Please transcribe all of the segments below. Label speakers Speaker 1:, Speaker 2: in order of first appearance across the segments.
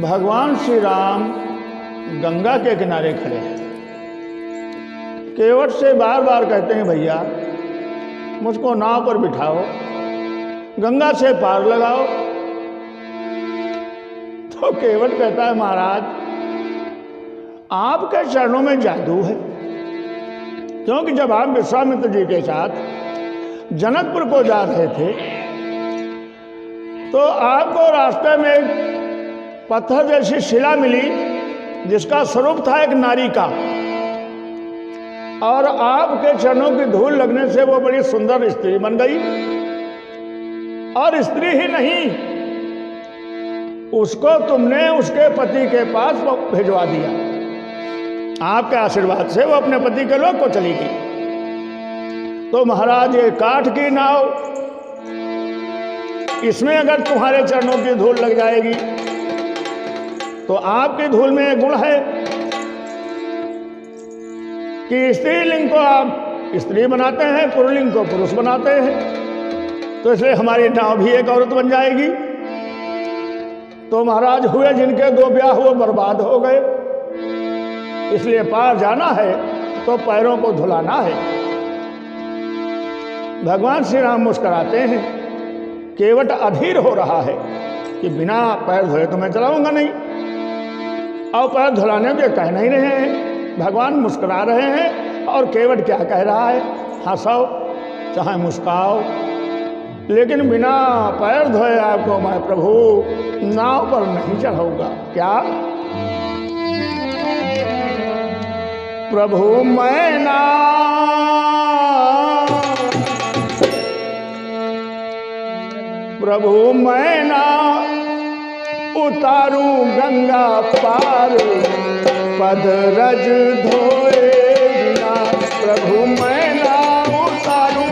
Speaker 1: भगवान श्री राम गंगा के किनारे खड़े हैं। केवट से बार बार कहते हैं, भैया मुझको नाव पर बिठाओ, गंगा से पार लगाओ। तो केवट कहता है, महाराज आपके चरणों में जादू है, क्योंकि जब आप विश्वामित्र जी के साथ जनकपुर को जा रहे थे तो आपको रास्ते में एक पत्थर जैसी शिला मिली जिसका स्वरूप था एक नारी का, और आपके चरणों की धूल लगने से वो बड़ी सुंदर स्त्री बन गई। और स्त्री ही नहीं, उसको तुमने उसके पति के पास भिजवा दिया। आपके आशीर्वाद से वो अपने पति के लोक को चली गई। तो महाराज ये काठ की नाव, इसमें अगर तुम्हारे चरणों की धूल लग जाएगी तो आपकी धूल में एक गुण है कि स्त्रीलिंग को आप स्त्री बनाते हैं, पुरुलिंग को पुरुष बनाते हैं। तो इसलिए हमारी नाव भी एक औरत बन जाएगी। तो महाराज हुए जिनके दो ब्याह वो बर्बाद हो गए। इसलिए पार जाना है तो पैरों को धुलाना है। भगवान श्री राम मुस्कुराते हैं। केवट अधीर हो रहा है कि बिना पैर धोए तो मैं चलाऊंगा नहीं, और पैर धुलाने के कह नहीं रहे हैं। भगवान मुस्कुरा रहे हैं और केवट क्या कह रहा है, हंसो चाहे मुस्कुराओ, लेकिन बिना पैर धोए आपको मैं प्रभु नाव पर नहीं चढ़ाऊंगा। क्या प्रभु मैं ना प्रभु मैं ना उतारूं गंगा पार, पद रज धोए बिना। प्रभु मैं ना उतारूं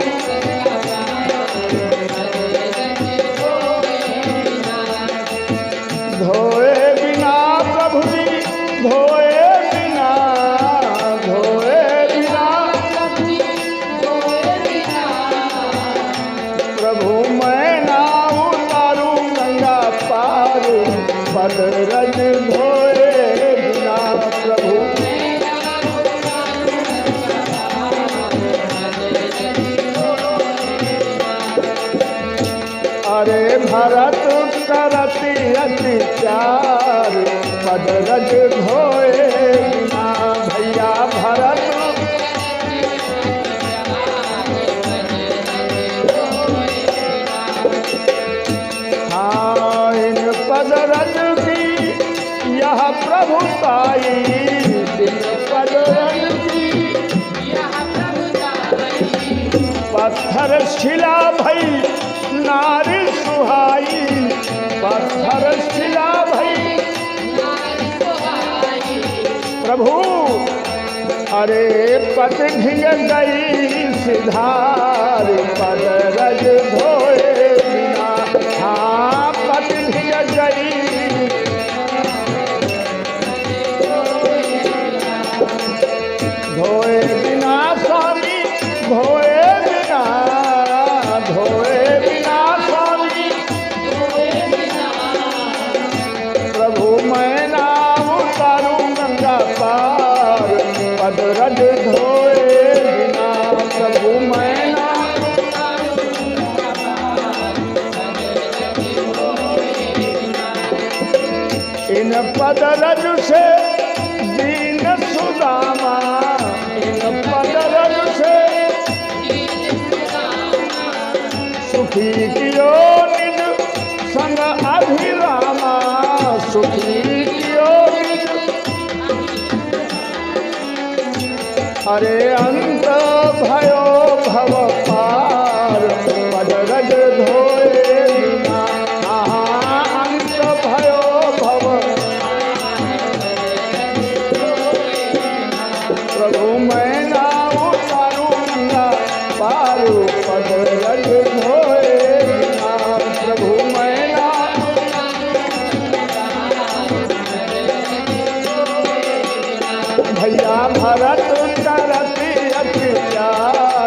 Speaker 1: धोए बिना, प्रभु जी धोए बिना, धोए बिना, प्रभु मैं ना उतारूं गंगा पार, पद रज धोए बिना। प्रभु अरे भरत करती अति प्यार, पद रज धोए बिना। भैया भरत हाँ इन पद रज की यह प्रभुताई, इन पद रज की पत्थर शिला भई नारी सुहाई, पत्थर शिला भई प्रभु। अरे पत भिंग गई सिधार, पद रज धोए बिना। हाँ पत भिंग गई धोए बिना, स्वामी धोए बिना, धोए बिना स्वामी। प्रभु मैं ना उतारूं गंगा पार, पद रज धोए बिना। प्रभु मैं ना इन पद रज से दीन सुदामा, इन पद रज से सुखी कियो निज संग अभिरामा, सुखी कियो निज। अरे अंत भयो भव पार, पद रज धोए बिना। अंत भयो भव प्रभु मैं ना उतारूंगा पार, पद रज धोए बिना। प्रभु मैं ना भैया भरत करती अति प्यार,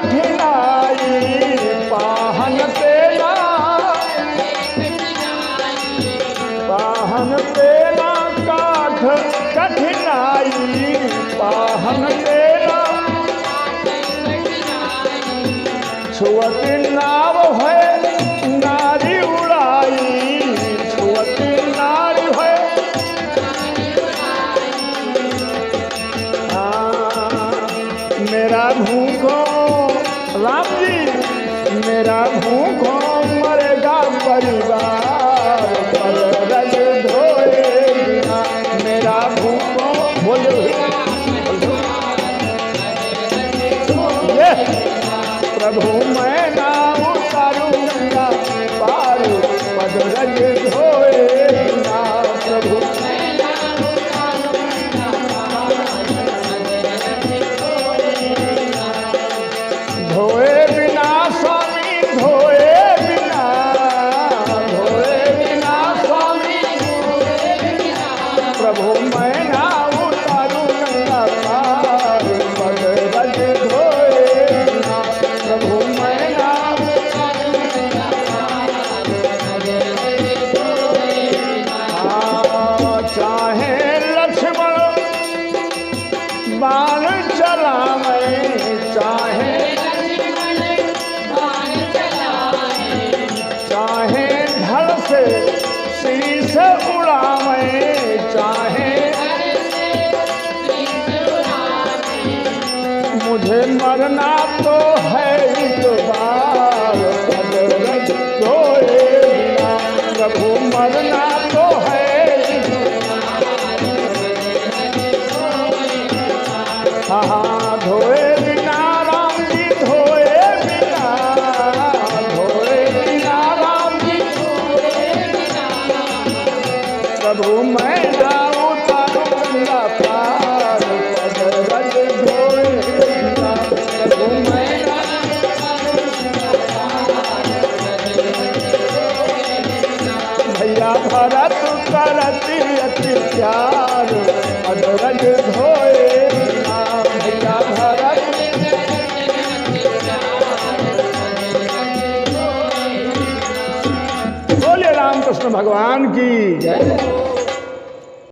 Speaker 1: कठिनाई पाहन तेरा, पाहन तेरा काठ कठिनाई पाहन तेरा, छुअती नाव है नारी उड़ाई, छुअती नारी है मेरा भूखो राम जी, मेरा भूखो मरेगा परिवार, पल रज धोए बिना मेरा भूखो बोलो प्रभु मैं ना उतारू गंगा पार, पद रज धोए बिना प्रभु धोए बिना स्वामी धोए बिना, धोए बिना स्वामी प्रभु मैं ना उतारू गंगा पार, पद रज धोए बिना प्रभु मैं ना चाहे लक्ष्मण बाण चलावे, चाहे चाहे धड़ से शीश उड़ावे, चाहे मुझे मरना तो है एक बार, पद रज धोए बिना प्रभु मरना तो है हाँ धोए बिना राम जी धोए बिना, धोए बिना राम जी प्रभु मैं ना उतारू गंगा पार, पद रज धोए बिना प्रभु मैं ना भैया भरत करती अति प्यार, पद रज धोए बिना भैया भरत बोले रामकृष्ण भगवान की जय।